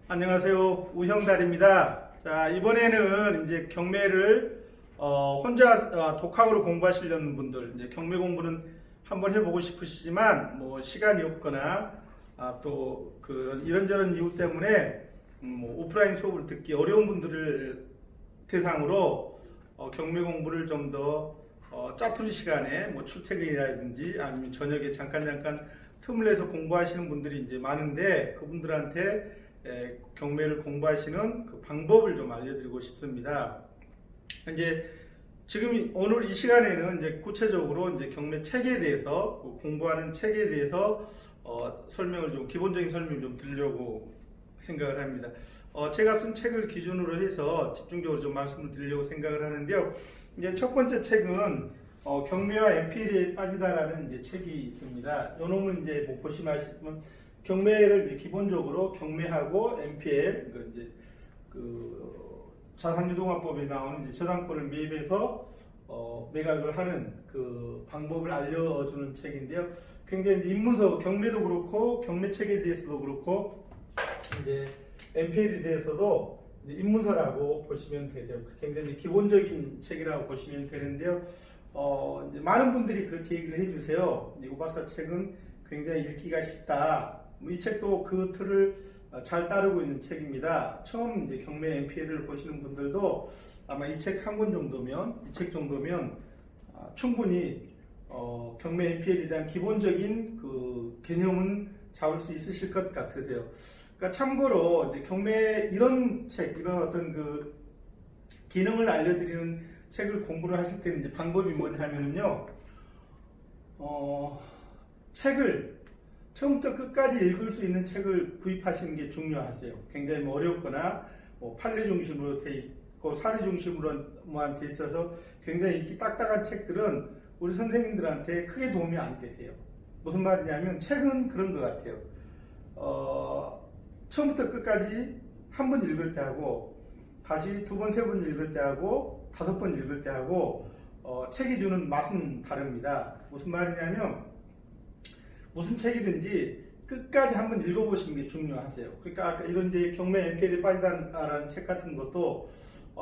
안녕하세요. 우형달입니다. 자, 이번에는 이제 경매를 혼자 독학으로 공부하시려는 분들, 이제 경매 공부는 한번 해보고 싶으시지만 뭐 시간이 없거나 또 그 이런저런 이유 때문에 뭐 오프라인 수업을 듣기 어려운 분들을 대상으로 경매 공부를 좀 더 짜투리 시간에 뭐 출퇴근이라든지 아니면 저녁에 잠깐 틈을 내서 공부하시는 분들이 이제 많은데 그분들한테 경매를 공부하시는 그 방법을 좀 알려드리고 싶습니다. 이제 지금 오늘 이 시간에는 이제 구체적으로 이제 경매 책에 대해서 공부하는 책에 대해서 설명을 좀 기본적인 설명을 좀 드리려고 생각을 합니다. 제가 쓴 책을 기준으로 해서 집중적으로 좀 말씀을 드리려고 생각을 하는데요. 이제 첫 번째 책은 경매와 MPL에 빠지다라는 이제 책이 있습니다. 요 놈은 이제 뭐 보시면 아시지만 경매를 이제 기본적으로 경매하고 MPL 이제 그 자산유동화법에 나오는 이제 저당권을 매입해서 매각을 하는 그 방법을 알려주는 책인데요. 굉장히 이제 입문서 경매도 그렇고 경매 책에 대해서도 그렇고 이제 MPL에 대해서도 이제 입문서라고 보시면 되세요. 굉장히 기본적인 책이라고 보시면 되는데요. 이제 많은 분들이 그렇게 얘기를 해주세요. 이 박사 책은 굉장히 읽기가 쉽다. 이 책도 그 틀을 잘 따르고 있는 책입니다. 처음 이제 경매 MPL을 보시는 분들도 아마 이 책 한 권 정도면, 이 책 정도면 충분히 경매 MPL에 대한 기본적인 그 개념은 잡을 수 있으실 것 같으세요. 그러니까 참고로 이제 경매 이런 책, 이런 어떤 그 기능을 알려드리는 책을 공부를 하실 때는 이제 방법이 뭐냐면요, 책을 처음부터 끝까지 읽을 수 있는 책을 구입하시는 게 중요하세요. 굉장히 뭐 어렵거나 뭐 판례 중심으로 돼 있고 사례 중심으로만 돼 있어서 굉장히 읽기 딱딱한 책들은 우리 선생님들한테 크게 도움이 안 되세요. 무슨 말이냐면 책은 그런 것 같아요. 처음부터 끝까지 한 번 읽을 때 하고 다시 두 번, 세 번 읽을 때 하고 다섯 번 읽을 때 하고 책이 주는 맛은 다릅니다. 무슨 말이냐면 무슨 책이든지 끝까지 한번 읽어보시는 게 중요하세요. 그러니까 아까 이런 이제 경매 MPL에 빠지다라는 책 같은 것도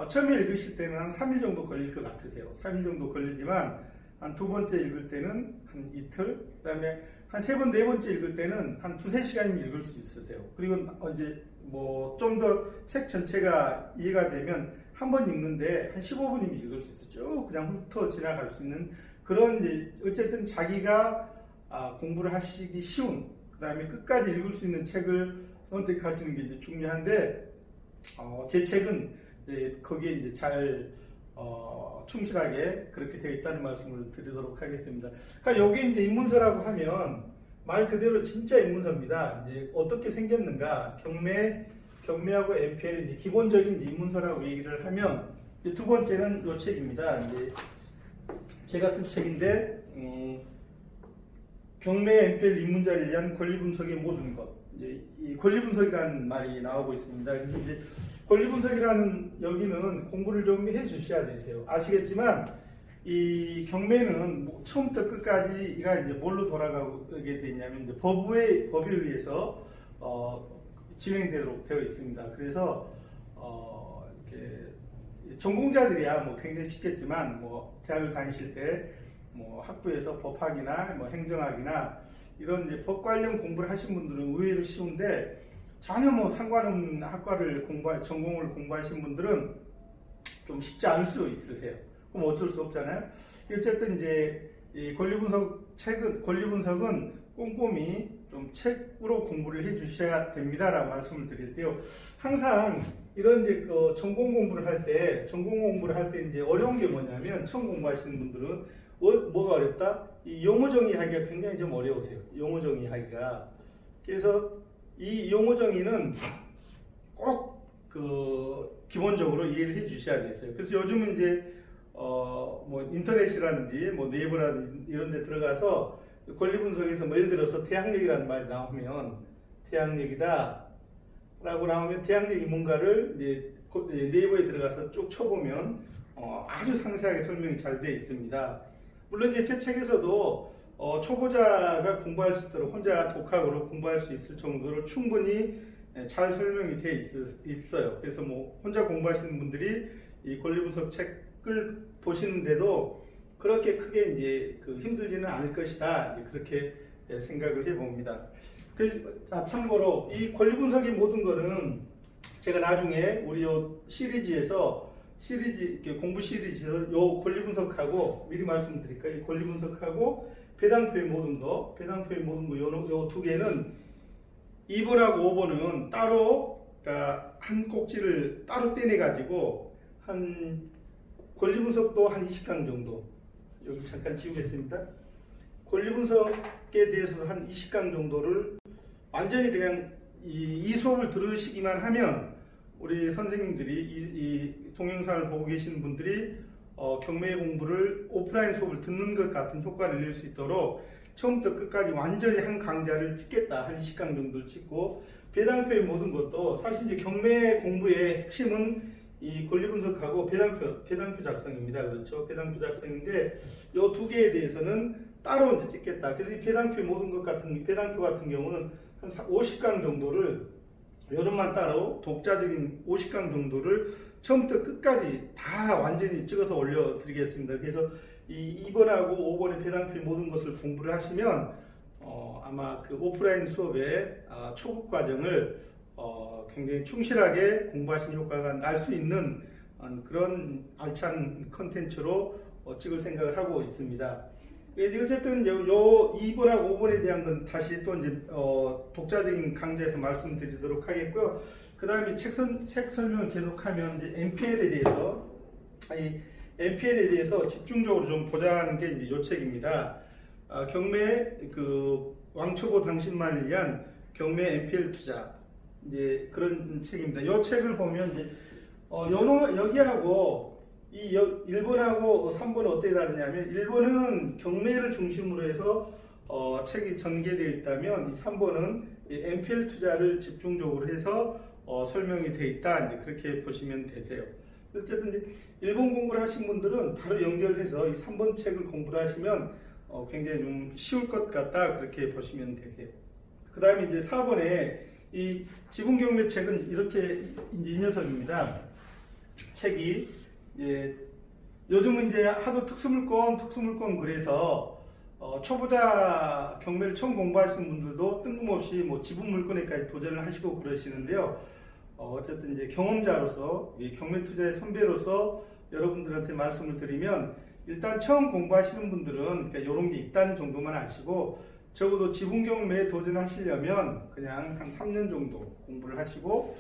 처음에 읽으실 때는 한 3일 정도 걸릴 것 같으세요. 3일 정도 걸리지만 한 두 번째 읽을 때는 한 이틀, 그 다음에 한 세 번, 네 번째 읽을 때는 한 두세 시간이면 읽을 수 있으세요. 그리고 이제 뭐 좀 더 책 전체가 이해가 되면 한 번 읽는데 한 15분이면 읽을 수 있어요. 쭉 그냥 훑어 지나갈 수 있는 그런 이제 어쨌든 자기가 공부를 하시기 쉬운, 그 다음에 끝까지 읽을 수 있는 책을 선택하시는 게 이제 중요한데, 제 책은 이제 거기에 이제 잘 충실하게 그렇게 되어 있다는 말씀을 드리도록 하겠습니다. 그러니까 여기 이제 입문서라고 하면 말 그대로 진짜 입문서입니다. 이제 어떻게 생겼는가, 경매하고 MPL 이제 기본적인 이제 입문서라고 얘기를 하면 이제 두 번째는 이 책입니다. 이제 제가 쓴 책인데. 경매 MPL 입문자를 위한 권리분석의 모든 것. 이제 이 권리분석이라는 말이 나오고 있습니다. 그래서 이제 권리분석이라는 여기는 공부를 좀 해주셔야 되세요. 아시겠지만 이 경매는 처음부터 끝까지가 이제 뭘로 돌아가게 되냐면 이제 법에 의해서 진행되도록 되어 있습니다. 그래서 이렇게 전공자들이야 뭐 굉장히 쉽겠지만 뭐 대학을 다니실 때 뭐 학부에서 법학이나 뭐 행정학이나 이런 이제 법 관련 공부를 하신 분들은 의외로 쉬운데 전혀 뭐 상관없는 학과를 전공을 공부하신 분들은 좀 쉽지 않을 수 있으세요. 그럼 어쩔 수 없잖아요. 어쨌든 이제 이 권리분석은 꼼꼼히 좀 책으로 공부를 해 주셔야 됩니다라고 말씀을 드릴 때요. 항상 이런 이제 전공 공부를 할 때 이제 어려운 게 뭐냐면 처음 공부하시는 분들은 뭐가 어렵다? 이 용어 정의하기가 굉장히 좀 어려우세요. 용어 정의하기가. 그래서 이 용어 정의는 꼭 기본적으로 이해를 해 주셔야 되세요. 그래서 요즘은 이제 뭐 인터넷이라든지 뭐 네이버라든지 이런 데 들어가서 권리 분석에서 뭐 예를 들어서 태양력이라는 말이 나오면 태양력이다 라고 나오면 태양력이 뭔가를 이제 네이버에 들어가서 쭉 쳐보면 아주 상세하게 설명이 잘 되어 있습니다. 물론 이제 제 책에서도 초보자가 공부할 수 있도록 혼자 독학으로 공부할 수 있을 정도로 충분히 잘 설명이 돼 있어요. 그래서 뭐 혼자 공부하시는 분들이 이 권리분석 책을 보시는데도 그렇게 크게 이제 힘들지는 않을 것이다. 이제 그렇게 생각을 해봅니다. 그래서 참고로 이 권리분석의 모든 거는 제가 나중에 우리 요 공부 시리즈에서 요 권리분석하고 미리 말씀드릴까요? 이 권리분석하고 배당표의 모든 거 요 두 개는 2번하고 5번은 따로, 그러니까 한 꼭지를 따로 떼내 가지고 한 권리분석도 한 20강 정도, 여기 잠깐 지우겠습니다. 권리분석에 대해서 한 20강 정도를 완전히 그냥 이 수업을 들으시기만 하면 우리 선생님들이 이 동영상을 보고 계시는 분들이 경매 공부를 오프라인 수업을 듣는 것 같은 효과를 낼 수 있도록 처음부터 끝까지 완전히 한 강좌를 찍겠다. 한 20강 정도를 찍고 배당표의 모든 것도 사실 이제 경매 공부의 핵심은 이 권리분석하고 배당표 작성입니다. 그렇죠? 배당표 작성인데 이 두 개에 대해서는 따로 이제 찍겠다. 그래서 이 배당표의 모든 것 배당표 같은 경우는 한 50강 정도를 여름만 따로 독자적인 50강 정도를 처음부터 끝까지 다 완전히 찍어서 올려드리겠습니다. 그래서 이 2번하고 5번의 배당표의 모든 것을 공부를 하시면 아마 그 오프라인 수업의 초급 과정을 굉장히 충실하게 공부하신 효과가 날 수 있는 그런 알찬 컨텐츠로 찍을 생각을 하고 있습니다. 어쨌든 요 2번하고 5번에 대한 건 다시 또 이제 독자적인 강좌에서 말씀드리도록 하겠고요. 그 다음에 책 설명을 계속하면 이제 NPL에 대해서 집중적으로 좀 보자는 게 이제 요 책입니다. 경매 왕초보 당신만을 위한 경매 NPL 투자 이제 그런 책입니다. 요 책을 보면 이제 여기하고 이 1번하고 3번은 어떻게 다르냐면 1번은 경매를 중심으로 해서 책이 전개되어 있다면 이 3번은 NPL 투자를 집중적으로 해서 설명이 되어 있다. 이제 그렇게 보시면 되세요. 어쨌든 이제 1번 공부를 하신 분들은 바로 연결해서 이 3번 책을 공부를 하시면 굉장히 좀 쉬울 것 같다. 그렇게 보시면 되세요. 그 다음에 이제 4번에 이 지분경매 책은 이렇게 이제 이 녀석입니다. 책이 요즘은 이제 하도 특수물건 그래서 초보자 경매를 처음 공부하시는 분들도 뜬금없이 뭐 지분 물건에까지 도전을 하시고 그러시는데요. 어쨌든 이제 경험자로서 경매 투자의 선배로서 여러분들한테 말씀을 드리면 일단 처음 공부하시는 분들은 그러니까 이런 게 있다는 정도만 아시고 적어도 지분 경매에 도전하시려면 그냥 한 3년 정도 공부를 하시고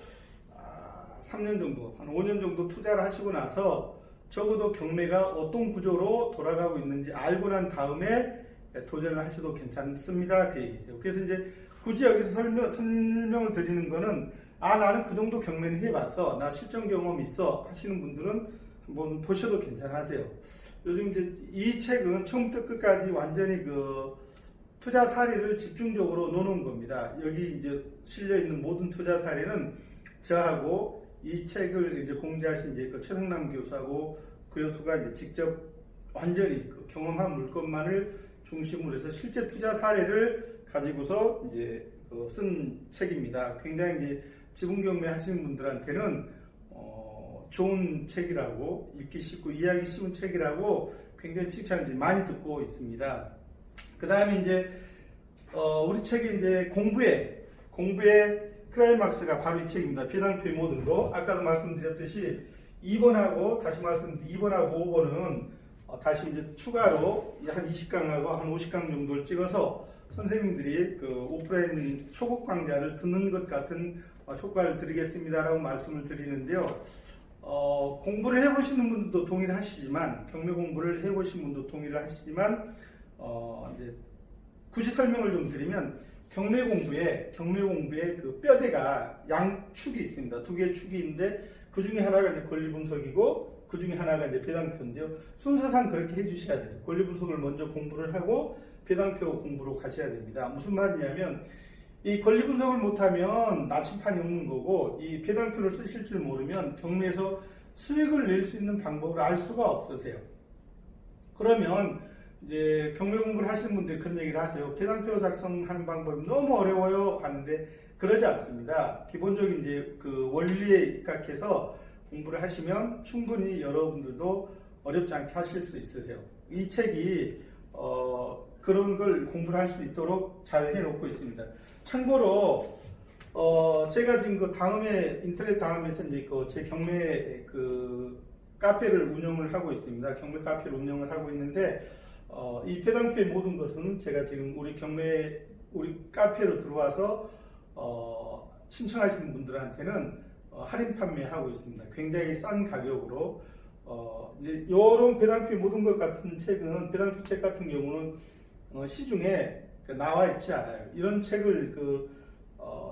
3년 정도, 한 5년 정도 투자를 하시고 나서 적어도 경매가 어떤 구조로 돌아가고 있는지 알고 난 다음에 도전을 하셔도 괜찮습니다. 그 얘기세요. 그래서 이제 굳이 여기서 설명을 드리는 거는 나는 그 정도 경매는 해봤어. 나 실전 경험 있어. 하시는 분들은 한번 보셔도 괜찮으세요. 요즘 이제 이 책은 처음부터 끝까지 완전히 투자 사례를 집중적으로 놓는 겁니다. 여기 이제 실려 있는 모든 투자 사례는 저하고 이 책을 이제 공지하신 이제 최성남 교수하고 그 교수가 이제 직접 완전히 경험한 물건만을 중심으로 해서 실제 투자 사례를 가지고서 이제 쓴 책입니다. 굉장히 이제 지분 경매 하시는 분들한테는 좋은 책이라고 읽기 쉽고 이해하기 쉬운 책이라고 굉장히 칭찬을 이제 많이 듣고 있습니다. 그 다음에 이제 우리 책이 이제 공부의 클라이막스가 바로 이 책입니다. 배당표의 모든 거. 아까도 말씀드렸듯이 2번하고 5번은 다시 이제 추가로 한 20강하고 한 50강 정도를 찍어서 선생님들이 오프라인 초급 강좌를 듣는 것 같은 효과를 드리겠습니다라고 말씀을 드리는데요. 공부를 해보시는 분들도 동의를 하시지만 경매 공부를 해보신 분도 동의를 하시지만 이제 굳이 설명을 좀 드리면 경매 공부에 그 뼈대가 양축이 있습니다. 두 개의 축이 있는데 그 중에 하나가 이제 권리 분석이고 그 중에 하나가 이제 배당표인데요. 순서상 그렇게 해주셔야 돼요. 권리 분석을 먼저 공부를 하고 배당표 공부로 가셔야 됩니다. 무슨 말이냐면 이 권리 분석을 못하면 나침판이 없는 거고 이 배당표를 쓰실 줄 모르면 경매에서 수익을 낼 수 있는 방법을 알 수가 없으세요. 그러면 이제 경매 공부를 하시는 분들이 그런 얘기를 하세요. 배당표 작성하는 방법이 너무 어려워요 하는데 그러지 않습니다. 기본적인 이제 그 원리에 입각해서 공부를 하시면 충분히 여러분들도 어렵지 않게 하실 수 있으세요. 이 책이 그런 걸 공부를 할 수 있도록 잘 해놓고 있습니다. 참고로 제가 지금 그 다음에 인터넷 다음에서 이제 그 제 경매 그 카페를 운영을 하고 있습니다. 경매 카페를 운영을 하고 있는데 이 배당표의 모든 것은 제가 지금 우리 카페로 들어와서 신청하시는 분들한테는 할인 판매하고 있습니다. 굉장히 싼 가격으로 이제 이런 배당표 모든 것 같은 책은 배당표 책 같은 경우는 시중에 나와 있지 않아요. 이런 책을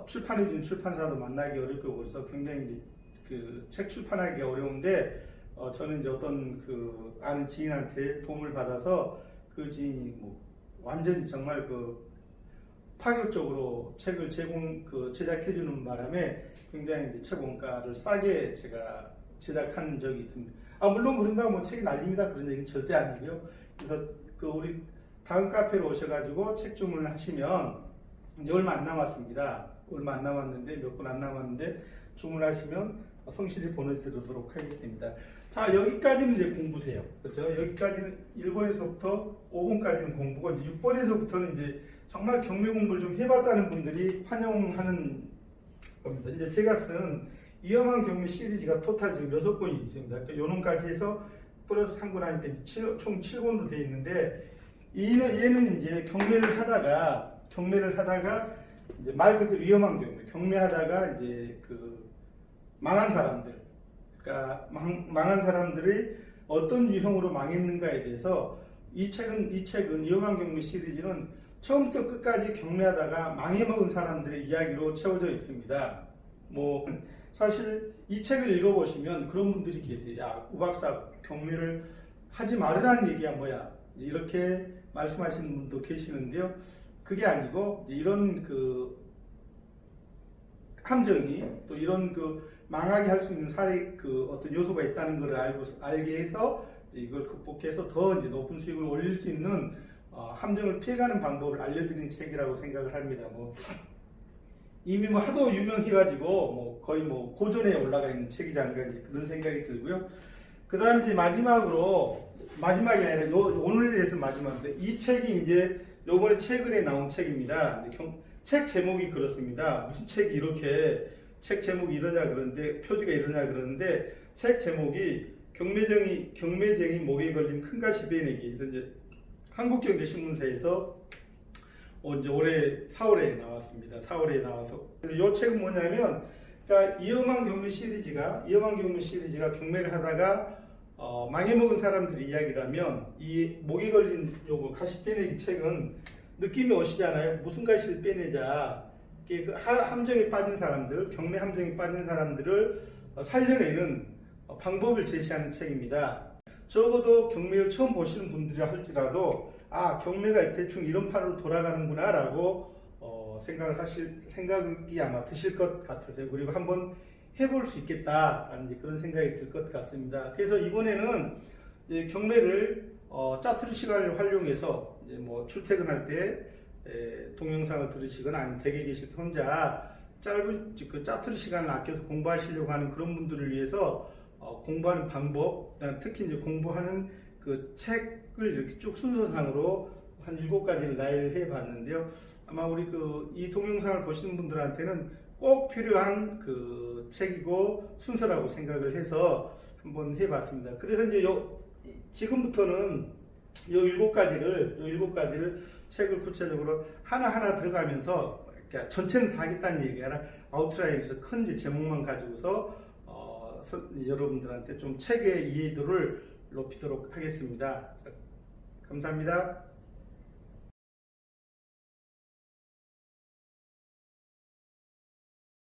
출판해 준 출판사도 만나기 어렵고 그래서 굉장히 이제 그 책 출판하기 어려운데 저는 이제 어떤 그 아는 지인한테 도움을 받아서 그 지인이 뭐 완전히 정말 그 파격적으로 책을 제작해 주는 바람에 굉장히 이제 책 원가를 싸게 제가 제작한 적이 있습니다. 물론 그런다고 뭐 책이 날립니다. 그런 얘기는 절대 아니고요. 그래서 그 우리 다음 카페로 오셔가지고 책 주문을 하시면 이제 얼마 안 남았습니다. 얼마 안 남았는데 몇 분 안 남았는데 주문하시면 성실히 보내드리도록 하겠습니다. 자, 여기까지는 이제 공부세요. 그렇죠? 여기까지는 1번에서부터 5번까지는 공부고 이제 6번에서부터는 이제 정말 경매 공부를 좀 해봤다는 분들이 환영하는 겁니다. 이제 제가 쓴 위험한 경매 시리즈가 토탈 지금 6권이 있습니다. 그러니까 요놈까지 해서 플러스 3권 하니까 총 7권으로 되어 있는데 얘는 이제 경매를 하다가 이제 말 그대로 위험한 경매하다가 이제 그 망한 사람들, 그러니까 망한 사람들이 어떤 유형으로 망했는가에 대해서 이 책은 위험한 경매 시리즈는 처음부터 끝까지 경매하다가 망해먹은 사람들의 이야기로 채워져 있습니다. 뭐 사실 이 책을 읽어보시면 그런 분들이 계세요. 야, 우 박사 경매를 하지 말으라는 얘기야 뭐야? 이렇게 말씀하시는 분도 계시는데요. 그게 아니고 이런 그 함정이 또 이런 그 망하게 할 수 있는 그 어떤 요소가 있다는 걸 알게 해서 이걸 극복해서 더 이제 높은 수익을 올릴 수 있는 함정을 피해가는 방법을 알려드리는 책이라고 생각을 합니다. 뭐 이미 뭐 하도 유명해가지고 뭐 거의 뭐 고전에 올라가 있는 책이지 않을까 이제 그런 생각이 들고요. 그다음 이제 마지막이 아니라 오늘에 대해서 마지막인데 이 책이 이제 요번에 최근에 나온 책입니다. 책 제목이 그렇습니다. 무슨 책이 이렇게 책 제목이 이러냐 그러는데 표지가 이러냐 그러는데 책 제목이 경매쟁이 목에 걸린 큰 가시 베내기. 그래서 이제 한국경제신문사에서 이제 올해 4월에 나왔습니다. 4월에 나와서 이 책은 뭐냐면 그러니까 위험한 경매 시리즈가 경매를 하다가 망해먹은 사람들의 이야기라면 이 목에 걸린 요거 가시 빼내기 책은 느낌이 오시잖아요. 무슨 가시를 빼내자. 그 함정에 빠진 사람들, 경매 함정에 빠진 사람들을 살려내는 방법을 제시하는 책입니다. 적어도 경매를 처음 보시는 분들이라 할지라도 경매가 대충 이런 판으로 돌아가는구나 라고 생각이 아마 드실 것 같으세요. 그리고 한번 해볼 수 있겠다라는 그런 생각이 들 것 같습니다. 그래서 이번에는 이제 경매를 짜투리 시간을 활용해서 이제 뭐 출퇴근할 때 동영상을 들으시거나 아니면 댁에 계실 때 혼자 짧은 그 짜투리 시간을 아껴서 공부하시려고 하는 그런 분들을 위해서 공부하는 방법, 특히 이제 공부하는 그 책을 이렇게 쭉 순서상으로 한 7가지를 나열해 봤는데요. 아마 우리 이 동영상을 보시는 분들한테는 꼭 필요한 그 책이고 순서라고 생각을 해서 한번 해봤습니다. 그래서 이제 지금부터는 요 7가지를 책을 구체적으로 하나하나 들어가면서 전체는 다 하겠다는 얘기 아니라 아웃라인에서 큰 이제 제목만 가지고서 여러분들한테 좀 책의 이해도를 높이도록 하겠습니다. 감사합니다.